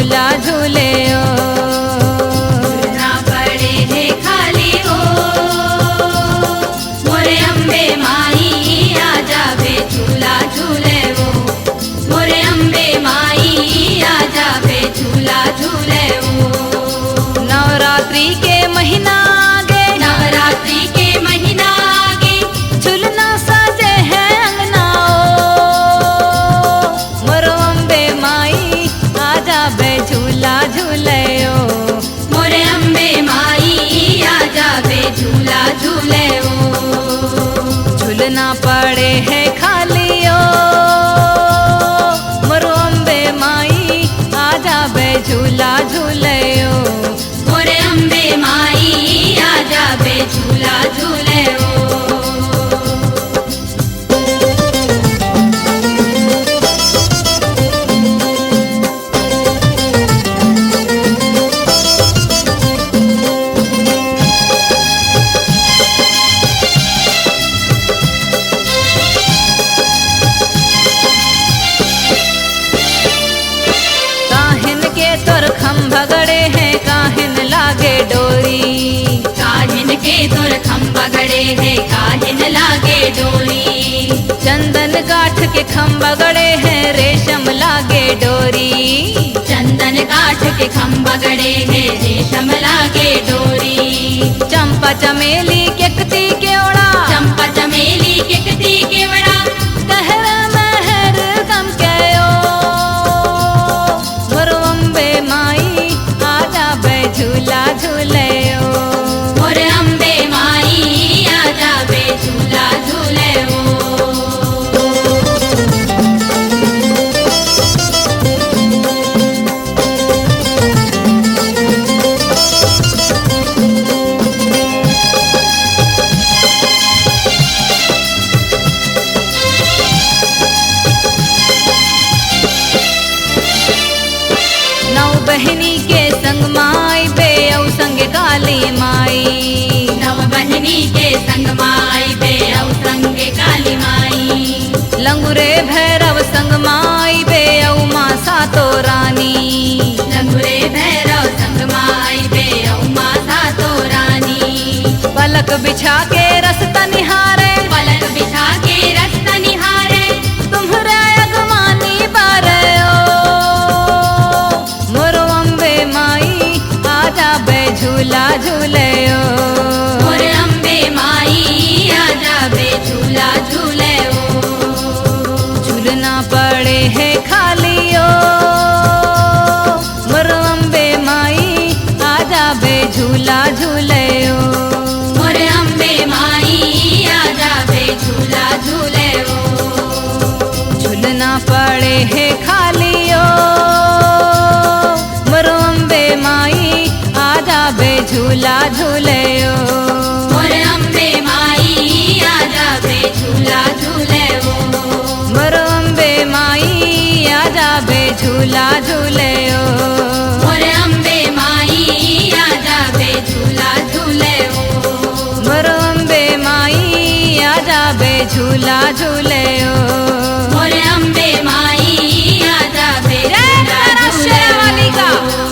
झूला झूले ओ। झूलना पड़े है खाली हो, मोरे अम्बे माई आ जावे झूला झूले वो। मोरे अम्बे माई आ जावे झूला झूले वो। नवरात्रि के महीना आगे, नवरात्रि के महीना आगे, झूलना सजे है अंगना ओ। मोरो अम्बे माई आ जावे झूला झूले ओ। मोरे अम्बे माई आ जावे झूला झूले वो। झूलना पड़े है खाली ओ। मोरो अम्बे माई आ जावे झूला झूले ओ। मोरे अम्बे माई आ जावे झूला झूले वो। काहिन के तोर खम्भा गड़े हैं, काहिन लागे डोरी। काहिन के तोर खम्बा गड़े है, काहिन लागे डोरी। चंदन काठ के खम्भा गड़े हैं, रेशम लागे डोरी। चंदन काठ के खम्बा गड़े है, रेशम लागे डोरी। चंपा चमेली केकती केवड़ा, चंपा चमेली केकती केवड़ा, कहरा महर गम कयो। मोरो अम्बे माई आ जावे झूला झूले ओ। मोरे अम्बे माई आ जावे झूला झूले वो। नौ बहिनी के संग माई बे औ संग काली माई। नव बहिनी के संग माई बे औ संग काली माई। लंगुरे भैरव संग माई बे औ माँ सातो रानी। लंगुरे भैरव संग माई बे औ माँ सातो रानी। पलक बिछा के रस्ता निहारे, पलक बिछा के रास्ता निहारे, तुम्हरे अगवानी बारे ओ। मोरो अम्बे माई आ जावे झूला झूले ओ। मोरे अम्बे माई आ जावे झूला झूले वो। झूलना पड़े है खाली ओ। मोरो अम्बे माई आ जावे झूला झूले ओ। मोरे अम्बे माई आ जावे झूला झूले वो। झूलना पड़े है खाली ओ। मोरो अम्बे माई आ जावे झूला झूले ओ। मोरे अम्बे माई आ जावे झूला झूले वो। मोरो अम्बे माई आ जावे झूला झूले ओ। मोरे अम्बे माई आ जावे झूला झूले वो। मोरो अम्बे माई आ जावे झूला झूले ओ। मोरे अम्बे माई आ जावे जय झूला तारा झूले शेरावाली का। वो।